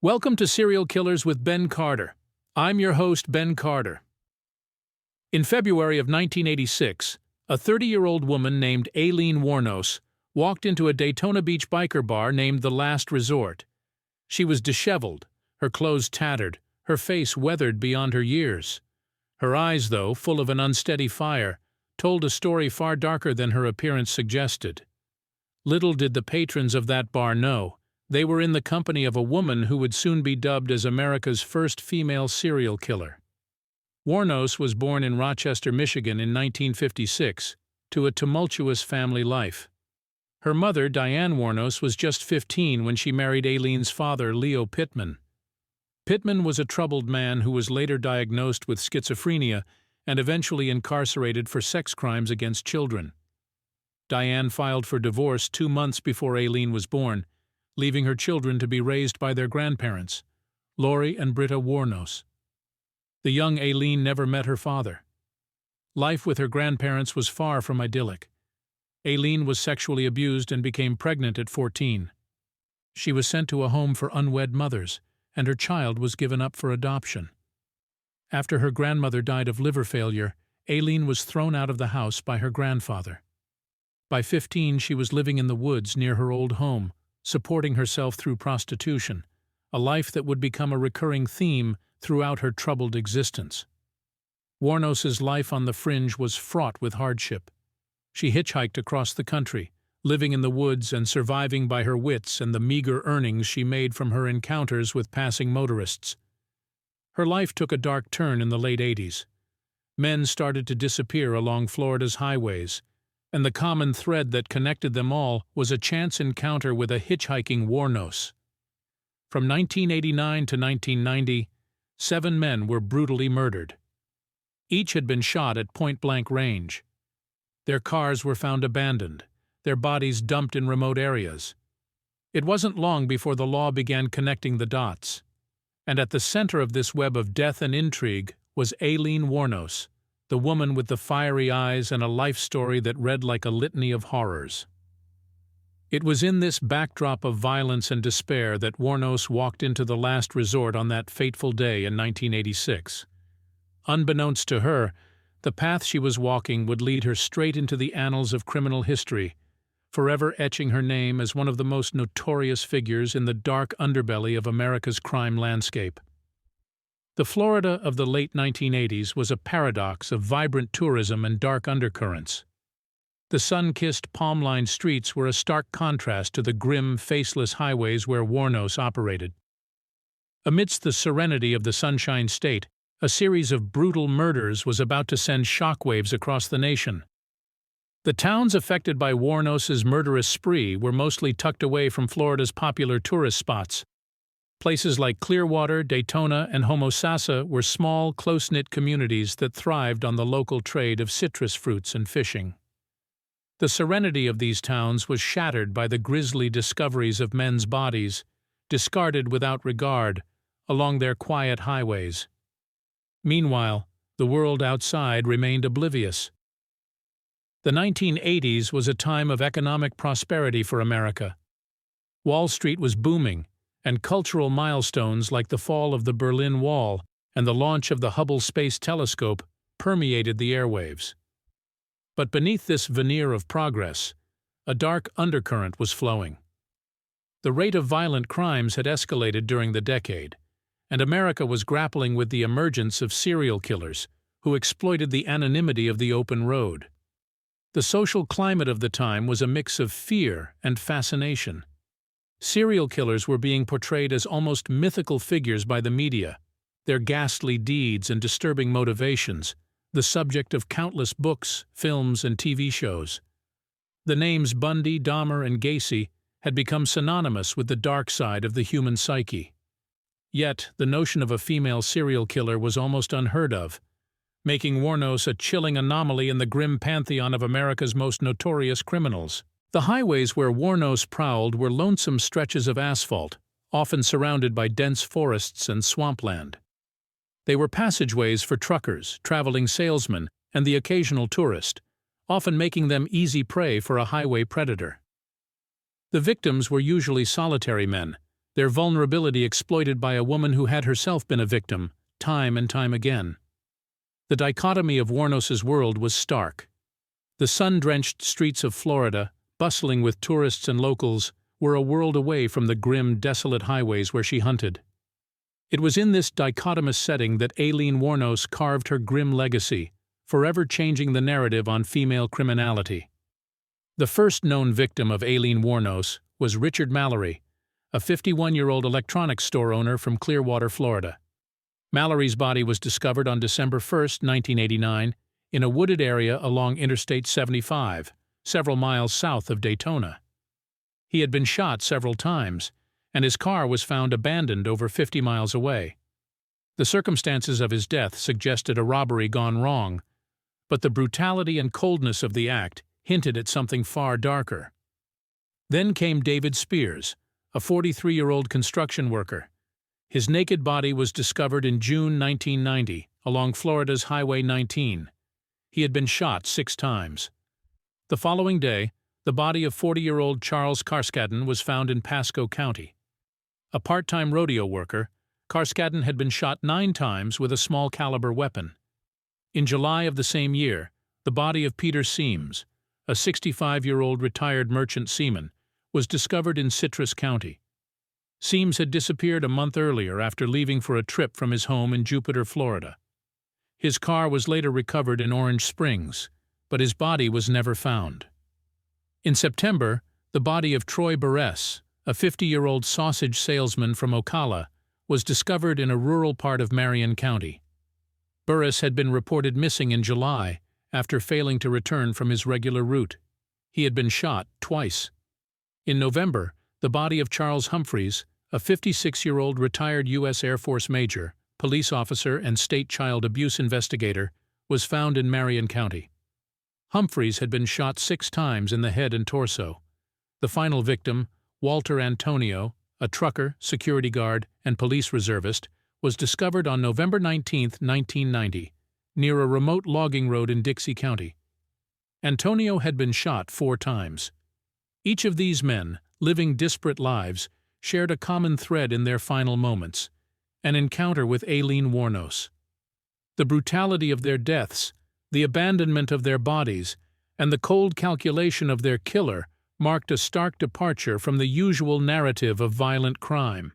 Welcome to Serial Killers with Ben Carter. I'm your host, Ben Carter. In February of 1986, a 30-year-old woman named Aileen Wuornos walked into a Daytona Beach biker bar named The Last Resort. She was disheveled, her clothes tattered, her face weathered beyond her years. Her eyes, though, full of an unsteady fire, told a story far darker than her appearance suggested. Little did the patrons of that bar know, they were in the company of a woman who would soon be dubbed as America's first female serial killer. Wuornos was born in Rochester, Michigan in 1956, to a tumultuous family life. Her mother, Diane Wuornos, was just 15 when she married Aileen's father, Leo Pittman. Pittman was a troubled man who was later diagnosed with schizophrenia and eventually incarcerated for sex crimes against children. Diane filed for divorce 2 months before Aileen was born, leaving her children to be raised by their grandparents, Lori and Britta Wuornos. The young Aileen never met her father. Life with her grandparents was far from idyllic. Aileen was sexually abused and became pregnant at 14. She was sent to a home for unwed mothers, and her child was given up for adoption. After her grandmother died of liver failure, Aileen was thrown out of the house by her grandfather. By 15, she was living in the woods near her old home, supporting herself through prostitution, a life that would become a recurring theme throughout her troubled existence. Wuornos's life on the fringe was fraught with hardship. She hitchhiked across the country, living in the woods and surviving by her wits and the meager earnings she made from her encounters with passing motorists. Her life took a dark turn in the late 80s. Men started to disappear along Florida's highways, and the common thread that connected them all was a chance encounter with a hitchhiking Wuornos. From 1989 to 1990, 7 men were brutally murdered. Each had been shot at point-blank range. Their cars were found abandoned, their bodies dumped in remote areas. It wasn't long before the law began connecting the dots. And at the center of this web of death and intrigue was Aileen Wuornos, the woman with the fiery eyes and a life story that read like a litany of horrors. It was in this backdrop of violence and despair that Wuornos walked into The Last Resort on that fateful day in 1986. Unbeknownst to her, the path she was walking would lead her straight into the annals of criminal history, forever etching her name as one of the most notorious figures in the dark underbelly of America's crime landscape. The Florida of the late 1980s was a paradox of vibrant tourism and dark undercurrents. The sun-kissed, palm-lined streets were a stark contrast to the grim, faceless highways where Wuornos operated. Amidst the serenity of the Sunshine State, a series of brutal murders was about to send shockwaves across the nation. The towns affected by Wuornos's murderous spree were mostly tucked away from Florida's popular tourist spots. Places like Clearwater, Daytona, and Homosassa were small, close-knit communities that thrived on the local trade of citrus fruits and fishing. The serenity of these towns was shattered by the grisly discoveries of men's bodies, discarded without regard, along their quiet highways. Meanwhile, the world outside remained oblivious. The 1980s was a time of economic prosperity for America. Wall Street was booming, and cultural milestones like the fall of the Berlin Wall and the launch of the Hubble Space Telescope permeated the airwaves. But beneath this veneer of progress, a dark undercurrent was flowing. The rate of violent crimes had escalated during the decade, and America was grappling with the emergence of serial killers who exploited the anonymity of the open road. The social climate of the time was a mix of fear and fascination. Serial killers were being portrayed as almost mythical figures by the media, their ghastly deeds and disturbing motivations, the subject of countless books, films, and TV shows. The names Bundy, Dahmer, and Gacy had become synonymous with the dark side of the human psyche. Yet, the notion of a female serial killer was almost unheard of, making Wuornos a chilling anomaly in the grim pantheon of America's most notorious criminals. The highways where Wuornos prowled were lonesome stretches of asphalt, often surrounded by dense forests and swampland. They were passageways for truckers, traveling salesmen, and the occasional tourist, often making them easy prey for a highway predator. The victims were usually solitary men, their vulnerability exploited by a woman who had herself been a victim, time and time again. The dichotomy of Wuornos's world was stark. The sun-drenched streets of Florida, bustling with tourists and locals, were a world away from the grim, desolate highways where she hunted. It was in this dichotomous setting that Aileen Wuornos carved her grim legacy, forever changing the narrative on female criminality. The first known victim of Aileen Wuornos was Richard Mallory, a 51-year-old electronics store owner from Clearwater, Florida. Mallory's body was discovered on December 1, 1989, in a wooded area along Interstate 75, several miles south of Daytona. He had been shot several times, and his car was found abandoned over 50 miles away. The circumstances of his death suggested a robbery gone wrong, but the brutality and coldness of the act hinted at something far darker. Then came David Spears, a 43-year-old construction worker. His naked body was discovered in June 1990 along Florida's Highway 19. He had been shot 6 times. The following day, the body of 40-year-old Charles Carskadden was found in Pasco County. A part-time rodeo worker, Carskadden had been shot 9 times with a small-caliber weapon. In July of the same year, the body of Peter Seams, a 65-year-old retired merchant seaman, was discovered in Citrus County. Seams had disappeared a month earlier after leaving for a trip from his home in Jupiter, Florida. His car was later recovered in Orange Springs, but his body was never found. In September, the body of Troy Burress, a 50-year-old sausage salesman from Ocala, was discovered in a rural part of Marion County. Burress had been reported missing in July after failing to return from his regular route. He had been shot twice. In November, the body of Charles Humphreys, a 56-year-old retired U.S. Air Force major, police officer, and state child abuse investigator, was found in Marion County. Humphreys had been shot 6 times in the head and torso. The final victim, Walter Antonio, a trucker, security guard, and police reservist, was discovered on November 19, 1990, near a remote logging road in Dixie County. Antonio had been shot 4 times. Each of these men, living disparate lives, shared a common thread in their final moments: an encounter with Aileen Wuornos. The brutality of their deaths, the abandonment of their bodies, and the cold calculation of their killer marked a stark departure from the usual narrative of violent crime.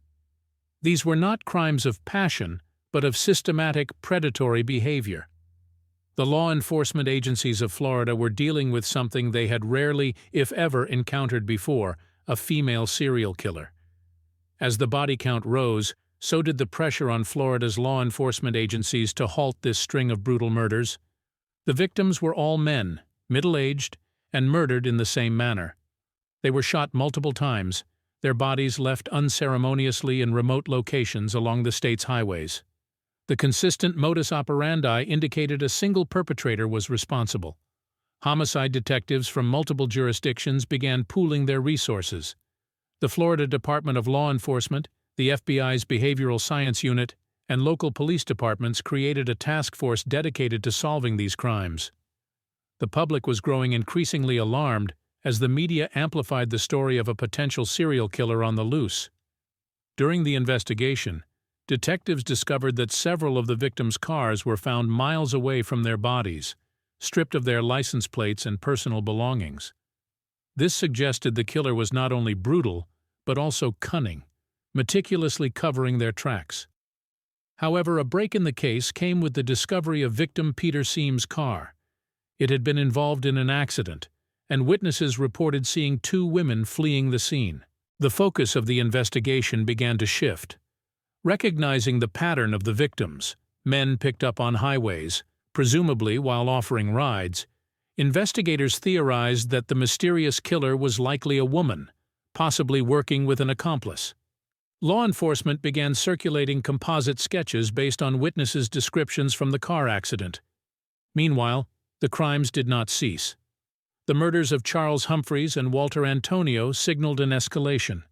These were not crimes of passion, but of systematic, predatory behavior. The law enforcement agencies of Florida were dealing with something they had rarely, if ever, encountered before: a female serial killer. As the body count rose, so did the pressure on Florida's law enforcement agencies to halt this string of brutal murders. The victims were all men, middle-aged, and murdered in the same manner. They were shot multiple times, their bodies left unceremoniously in remote locations along the state's highways. The consistent modus operandi indicated a single perpetrator was responsible. Homicide detectives from multiple jurisdictions began pooling their resources. The Florida Department of Law Enforcement, the FBI's Behavioral Science Unit, and local police departments created a task force dedicated to solving these crimes. The public was growing increasingly alarmed as the media amplified the story of a potential serial killer on the loose. During the investigation, detectives discovered that several of the victims' cars were found miles away from their bodies, stripped of their license plates and personal belongings. This suggested the killer was not only brutal, but also cunning, meticulously covering their tracks. However, a break in the case came with the discovery of victim Peter Seams' car. It had been involved in an accident, and witnesses reported seeing 2 women fleeing the scene. The focus of the investigation began to shift. Recognizing the pattern of the victims, men picked up on highways, presumably while offering rides, investigators theorized that the mysterious killer was likely a woman, possibly working with an accomplice. Law enforcement began circulating composite sketches based on witnesses' descriptions from the car accident. Meanwhile, the crimes did not cease. The murders of Charles Humphreys and Walter Antonio signaled an escalation.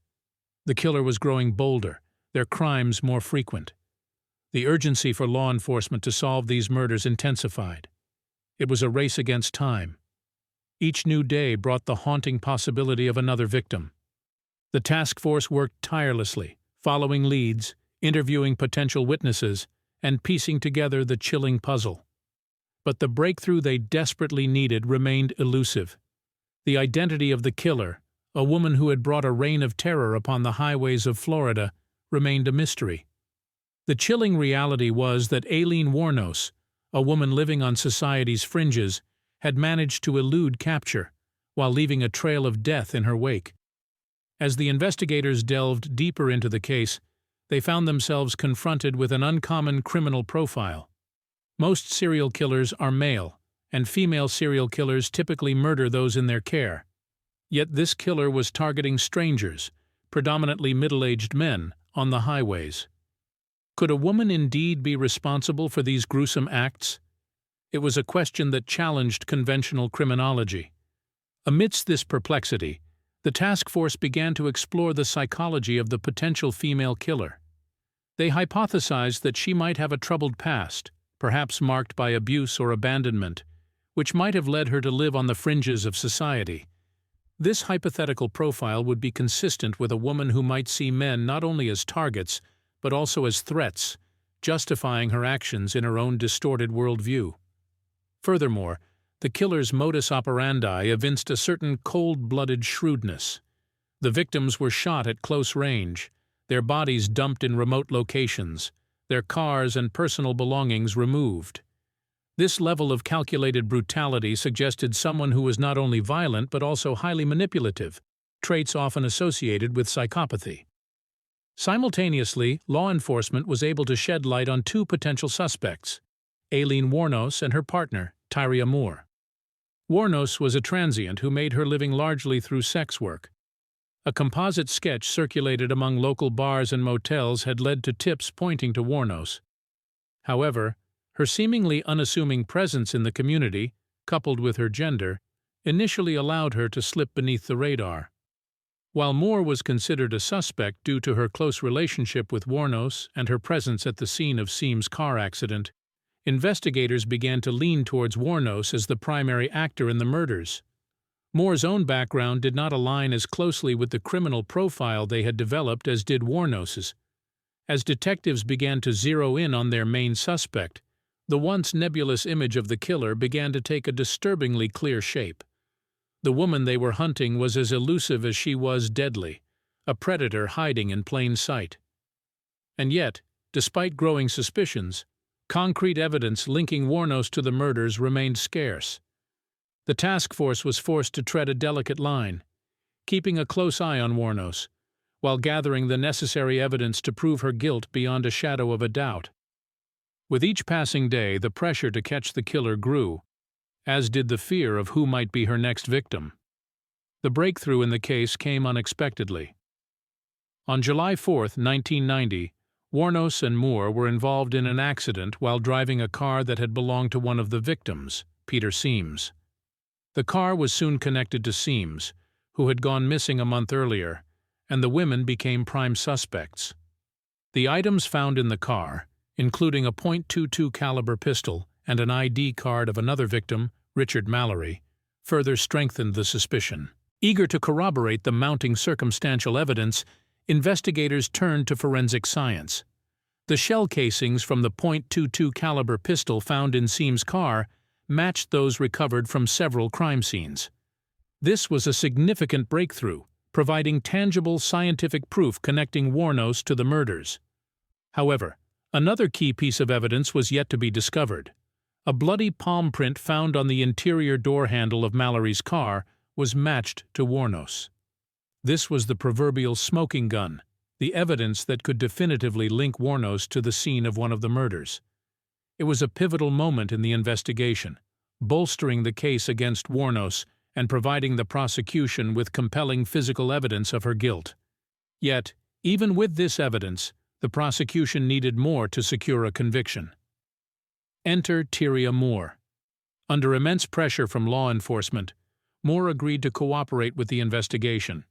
The killer was growing bolder, their crimes more frequent. The urgency for law enforcement to solve these murders intensified. It was a race against time. Each new day brought the haunting possibility of another victim. The task force worked tirelessly, following leads, interviewing potential witnesses, and piecing together the chilling puzzle. But the breakthrough they desperately needed remained elusive. The identity of the killer, a woman who had brought a reign of terror upon the highways of Florida, remained a mystery. The chilling reality was that Aileen Wuornos, a woman living on society's fringes, had managed to elude capture, while leaving a trail of death in her wake. As the investigators delved deeper into the case, they found themselves confronted with an uncommon criminal profile. Most serial killers are male, and female serial killers typically murder those in their care. Yet this killer was targeting strangers, predominantly middle-aged men, on the highways. Could a woman indeed be responsible for these gruesome acts? It was a question that challenged conventional criminology. Amidst this perplexity, the task force began to explore the psychology of the potential female killer. They hypothesized that she might have a troubled past, perhaps marked by abuse or abandonment, which might have led her to live on the fringes of society. This hypothetical profile would be consistent with a woman who might see men not only as targets, but also as threats, justifying her actions in her own distorted worldview. Furthermore, the killer's modus operandi evinced a certain cold-blooded shrewdness. The victims were shot at close range, their bodies dumped in remote locations, their cars and personal belongings removed. This level of calculated brutality suggested someone who was not only violent but also highly manipulative, traits often associated with psychopathy. Simultaneously, law enforcement was able to shed light on two potential suspects, Aileen Wuornos and her partner, Tyria Moore. Wuornos was a transient who made her living largely through sex work. A composite sketch circulated among local bars and motels had led to tips pointing to Wuornos. However, her seemingly unassuming presence in the community, coupled with her gender, initially allowed her to slip beneath the radar. While Moore was considered a suspect due to her close relationship with Wuornos and her presence at the scene of Seam's car accident, investigators began to lean towards Wuornos as the primary actor in the murders. Moore's own background did not align as closely with the criminal profile they had developed as did Wuornos's. As detectives began to zero in on their main suspect, the once nebulous image of the killer began to take a disturbingly clear shape. The woman they were hunting was as elusive as she was deadly, a predator hiding in plain sight. And yet, despite growing suspicions, concrete evidence linking Wuornos to the murders remained scarce. The task force was forced to tread a delicate line, keeping a close eye on Wuornos, while gathering the necessary evidence to prove her guilt beyond a shadow of a doubt. With each passing day, the pressure to catch the killer grew, as did the fear of who might be her next victim. The breakthrough in the case came unexpectedly. On July 4, 1990, Wuornos and Moore were involved in an accident while driving a car that had belonged to one of the victims, Peter Seams. The car was soon connected to Seams, who had gone missing a month earlier, and the women became prime suspects. The items found in the car, including a .22 caliber pistol and an ID card of another victim, Richard Mallory, further strengthened the suspicion. Eager to corroborate the mounting circumstantial evidence, investigators turned to forensic science. The shell casings from the .22 caliber pistol found in Seam's car matched those recovered from several crime scenes. This was a significant breakthrough, providing tangible scientific proof connecting Wuornos to the murders. However, another key piece of evidence was yet to be discovered. A bloody palm print found on the interior door handle of Mallory's car was matched to Wuornos. This was the proverbial smoking gun, the evidence that could definitively link Wuornos to the scene of one of the murders. It was a pivotal moment in the investigation, bolstering the case against Wuornos and providing the prosecution with compelling physical evidence of her guilt. Yet, even with this evidence, the prosecution needed more to secure a conviction. Enter Tyria Moore. Under immense pressure from law enforcement, Moore agreed to cooperate with the investigation.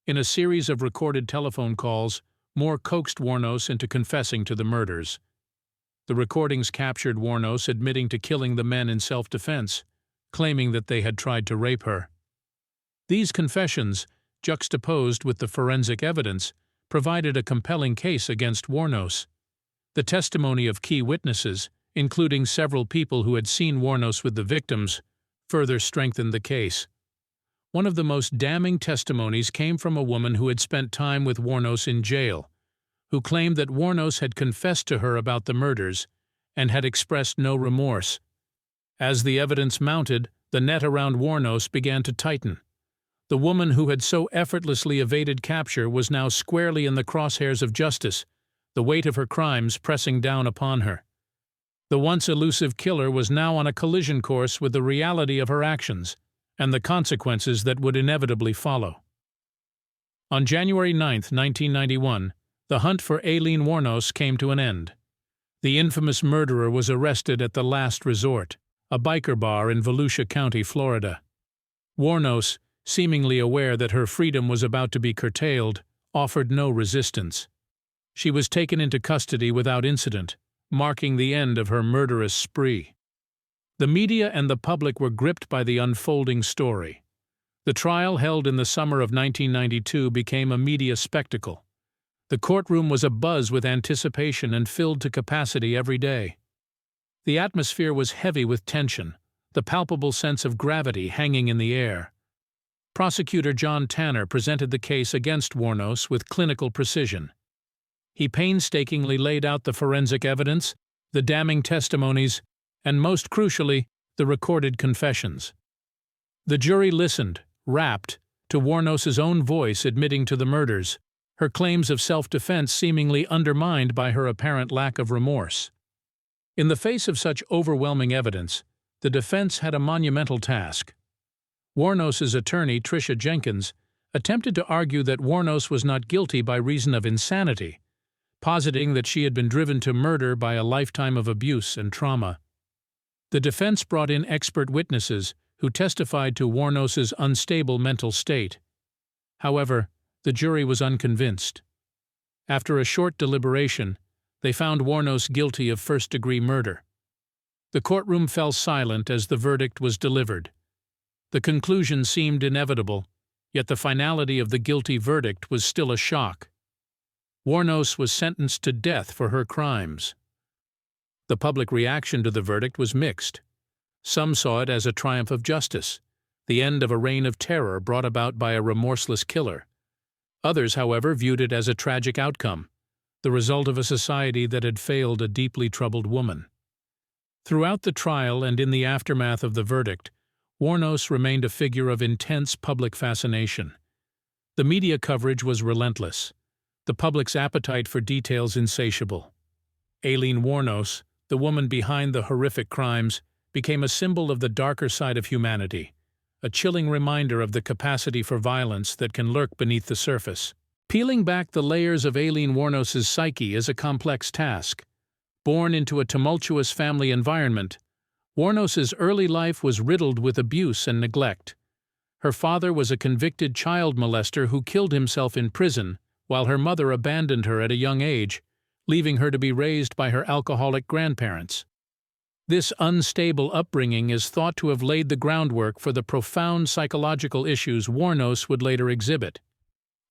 In a series of recorded telephone calls, Moore coaxed Wuornos into confessing to the murders. The recordings captured Wuornos admitting to killing the men in self-defense, claiming that they had tried to rape her. These confessions, juxtaposed with the forensic evidence, provided a compelling case against Wuornos. The testimony of key witnesses, including several people who had seen Wuornos with the victims, further strengthened the case. One of the most damning testimonies came from a woman who had spent time with Wuornos in jail, who claimed that Wuornos had confessed to her about the murders and had expressed no remorse. As the evidence mounted, the net around Wuornos began to tighten. The woman who had so effortlessly evaded capture was now squarely in the crosshairs of justice, the weight of her crimes pressing down upon her. The once elusive killer was now on a collision course with the reality of her actions and the consequences that would inevitably follow. On January 9, 1991, the hunt for Aileen Wuornos came to an end. The infamous murderer was arrested at the Last Resort, a biker bar in Volusia County, Florida. Wuornos, seemingly aware that her freedom was about to be curtailed, offered no resistance. She was taken into custody without incident, marking the end of her murderous spree. The media and the public were gripped by the unfolding story. The trial, held in the summer of 1992, became a media spectacle. The courtroom was abuzz with anticipation and filled to capacity every day. The atmosphere was heavy with tension, the palpable sense of gravity hanging in the air. Prosecutor John Tanner presented the case against Wuornos with clinical precision. He painstakingly laid out the forensic evidence, the damning testimonies, and most crucially, the recorded confessions. The jury listened, rapt, to Wuornos's own voice admitting to the murders, her claims of self-defense seemingly undermined by her apparent lack of remorse. In the face of such overwhelming evidence, the defense had a monumental task. Wuornos's attorney, Tricia Jenkins, attempted to argue that Wuornos was not guilty by reason of insanity, positing that she had been driven to murder by a lifetime of abuse and trauma. The defense brought in expert witnesses who testified to Wuornos's unstable mental state. However, the jury was unconvinced. After a short deliberation, they found Wuornos guilty of first-degree murder. The courtroom fell silent as the verdict was delivered. The conclusion seemed inevitable, yet the finality of the guilty verdict was still a shock. Wuornos was sentenced to death for her crimes. The public reaction to the verdict was mixed. Some saw it as a triumph of justice, the end of a reign of terror brought about by a remorseless killer. Others, however, viewed it as a tragic outcome, the result of a society that had failed a deeply troubled woman. Throughout the trial and in the aftermath of the verdict, Wuornos remained a figure of intense public fascination. The media coverage was relentless, the public's appetite for details insatiable. Aileen Wuornos, the woman behind the horrific crimes, became a symbol of the darker side of humanity, a chilling reminder of the capacity for violence that can lurk beneath the surface. Peeling back the layers of Aileen Wuornos's psyche is a complex task. Born into a tumultuous family environment, Wuornos's early life was riddled with abuse and neglect. Her father was a convicted child molester who killed himself in prison, while her mother abandoned her at a young age, leaving her to be raised by her alcoholic grandparents. This unstable upbringing is thought to have laid the groundwork for the profound psychological issues Wuornos would later exhibit.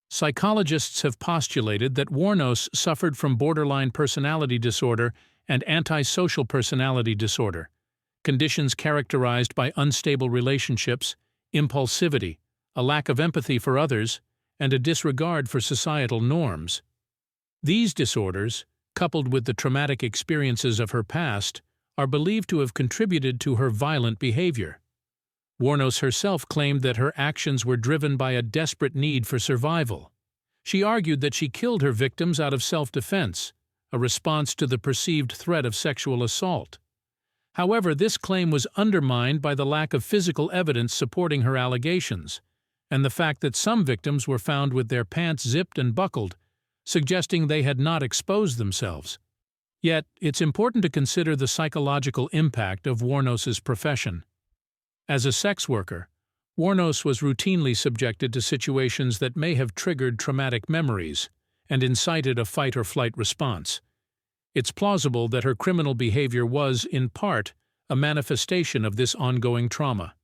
Psychologists have postulated that Wuornos suffered from borderline personality disorder and antisocial personality disorder, conditions characterized by unstable relationships, impulsivity, a lack of empathy for others, and a disregard for societal norms. These disorders, coupled with the traumatic experiences of her past, are believed to have contributed to her violent behavior. Wuornos herself claimed that her actions were driven by a desperate need for survival. She argued that she killed her victims out of self-defense, a response to the perceived threat of sexual assault. However, this claim was undermined by the lack of physical evidence supporting her allegations, and the fact that some victims were found with their pants zipped and buckled, suggesting they had not exposed themselves. Yet, it's important to consider the psychological impact of Wuornos's profession. As a sex worker, Wuornos was routinely subjected to situations that may have triggered traumatic memories and incited a fight-or-flight response. It's plausible that her criminal behavior was, in part, a manifestation of this ongoing trauma.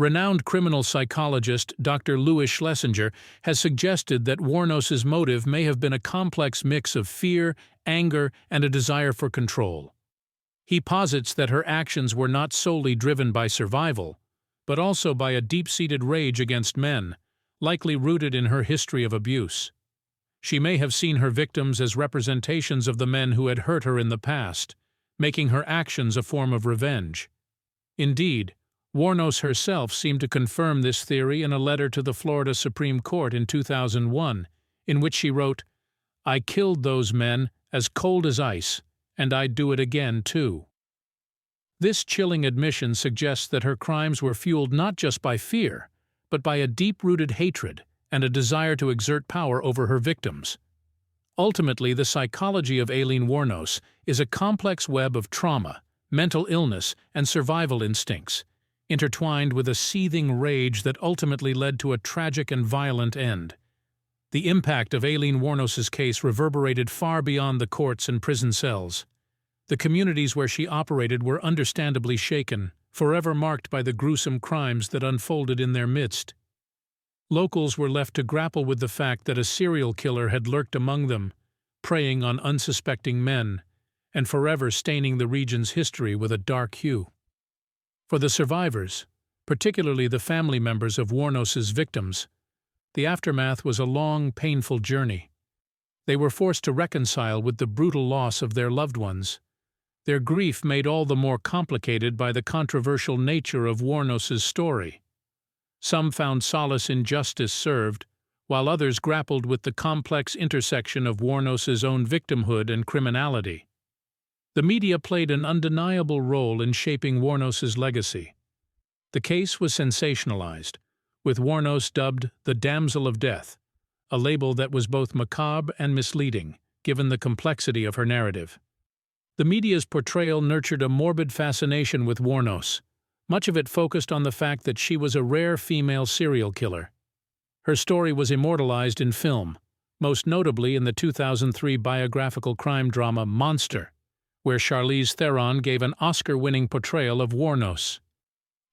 Renowned criminal psychologist Dr. Louis Schlesinger has suggested that Wuornos's motive may have been a complex mix of fear, anger, and a desire for control. He posits that her actions were not solely driven by survival, but also by a deep-seated rage against men, likely rooted in her history of abuse. She may have seen her victims as representations of the men who had hurt her in the past, making her actions a form of revenge. Indeed, Wuornos herself seemed to confirm this theory in a letter to the Florida Supreme Court in 2001, in which she wrote, "I killed those men as cold as ice, and I'd do it again, too." This chilling admission suggests that her crimes were fueled not just by fear, but by a deep-rooted hatred and a desire to exert power over her victims. Ultimately, the psychology of Aileen Wuornos is a complex web of trauma, mental illness, and survival instincts, intertwined with a seething rage that ultimately led to a tragic and violent end. The impact of Aileen Wuornos's case reverberated far beyond the courts and prison cells. The communities where she operated were understandably shaken, forever marked by the gruesome crimes that unfolded in their midst. Locals were left to grapple with the fact that a serial killer had lurked among them, preying on unsuspecting men, and forever staining the region's history with a dark hue. For the survivors, particularly the family members of Wuornos's victims, the aftermath was a long, painful journey. They were forced to reconcile with the brutal loss of their loved ones, their grief made all the more complicated by the controversial nature of Wuornos's story. Some found solace in justice served, while others grappled with the complex intersection of Wuornos's own victimhood and criminality. The media played an undeniable role in shaping Wuornos's legacy. The case was sensationalized, with Wuornos dubbed the Damsel of Death, a label that was both macabre and misleading, given the complexity of her narrative. The media's portrayal nurtured a morbid fascination with Wuornos, much of it focused on the fact that she was a rare female serial killer. Her story was immortalized in film, most notably in the 2003 biographical crime drama Monster, where Charlize Theron gave an Oscar-winning portrayal of Wuornos.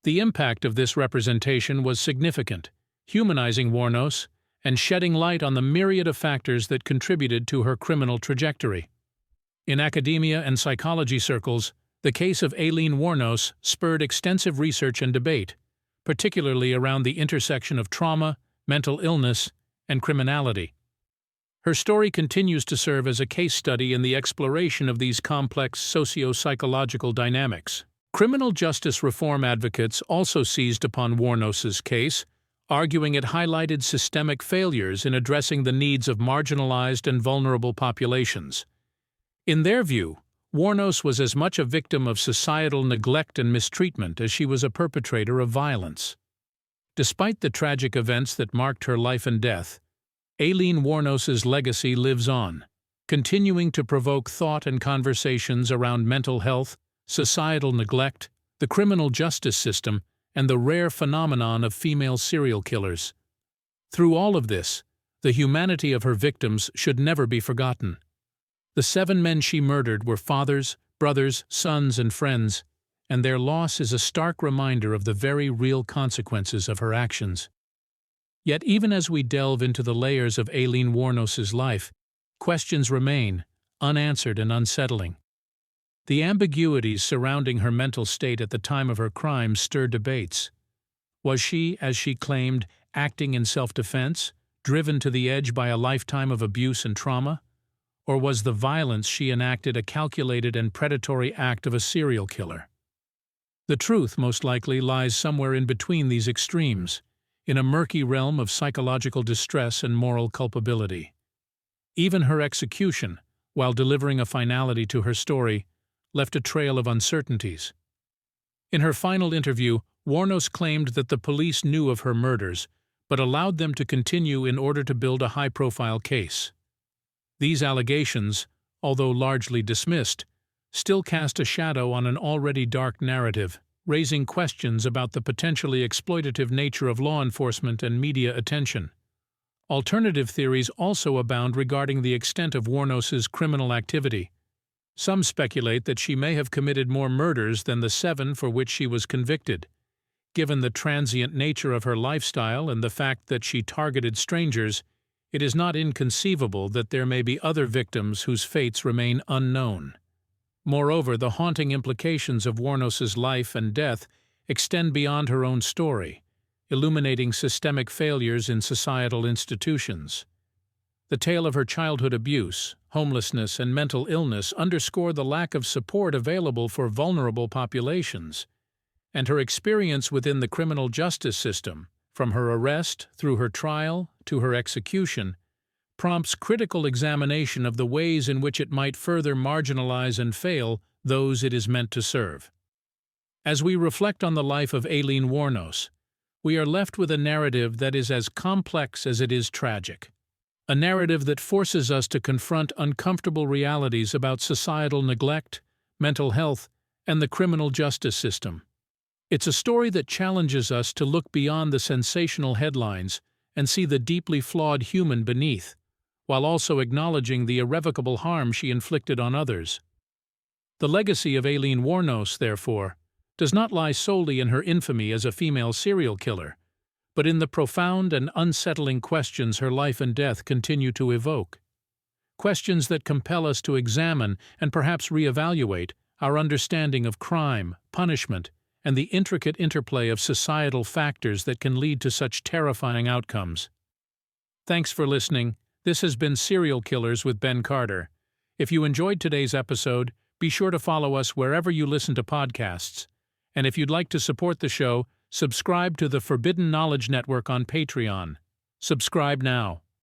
The impact of this representation was significant, humanizing Wuornos and shedding light on the myriad of factors that contributed to her criminal trajectory. In academia and psychology circles, the case of Aileen Wuornos spurred extensive research and debate, particularly around the intersection of trauma, mental illness, and criminality. Her story continues to serve as a case study in the exploration of these complex socio-psychological dynamics. Criminal justice reform advocates also seized upon Wuornos's case, arguing it highlighted systemic failures in addressing the needs of marginalized and vulnerable populations. In their view, Wuornos was as much a victim of societal neglect and mistreatment as she was a perpetrator of violence. Despite the tragic events that marked her life and death, Aileen Wuornos's legacy lives on, continuing to provoke thought and conversations around mental health, societal neglect, the criminal justice system, and the rare phenomenon of female serial killers. Through all of this, the humanity of her victims should never be forgotten. The 7 men she murdered were fathers, brothers, sons, and friends, and their loss is a stark reminder of the very real consequences of her actions. Yet even as we delve into the layers of Aileen Wuornos's life, questions remain, unanswered and unsettling. The ambiguities surrounding her mental state at the time of her crimes stir debates. Was she, as she claimed, acting in self-defense, driven to the edge by a lifetime of abuse and trauma? Or was the violence she enacted a calculated and predatory act of a serial killer? The truth, most likely, lies somewhere in between these extremes, in a murky realm of psychological distress and moral culpability. Even her execution, while delivering a finality to her story, left a trail of uncertainties. In her final interview, Wuornos claimed that the police knew of her murders, but allowed them to continue in order to build a high-profile case. These allegations, although largely dismissed, still cast a shadow on an already dark narrative, raising questions about the potentially exploitative nature of law enforcement and media attention. Alternative theories also abound regarding the extent of Wuornos's criminal activity. Some speculate that she may have committed more murders than the 7 for which she was convicted, given the transient nature of her lifestyle and the fact that she targeted strangers, it is not inconceivable that there may be other victims whose fates remain unknown. Moreover, the haunting implications of Wuornos's life and death extend beyond her own story, illuminating systemic failures in societal institutions. The tale of her childhood abuse, homelessness, and mental illness underscore the lack of support available for vulnerable populations, and her experience within the criminal justice system, from her arrest through her trial to her execution, prompts critical examination of the ways in which it might further marginalize and fail those it is meant to serve. As we reflect on the life of Aileen Wuornos, we are left with a narrative that is as complex as it is tragic. A narrative that forces us to confront uncomfortable realities about societal neglect, mental health, and the criminal justice system. It's a story that challenges us to look beyond the sensational headlines and see the deeply flawed human beneath, while also acknowledging the irrevocable harm she inflicted on others. The legacy of Aileen Wuornos, therefore, does not lie solely in her infamy as a female serial killer, but in the profound and unsettling questions her life and death continue to evoke. Questions that compel us to examine and perhaps reevaluate our understanding of crime, punishment, and the intricate interplay of societal factors that can lead to such terrifying outcomes. Thanks for listening. This has been Serial Killers with Ben Carter. If you enjoyed today's episode, be sure to follow us wherever you listen to podcasts. And if you'd like to support the show, subscribe to the Forbidden Knowledge Network on Patreon. Subscribe now.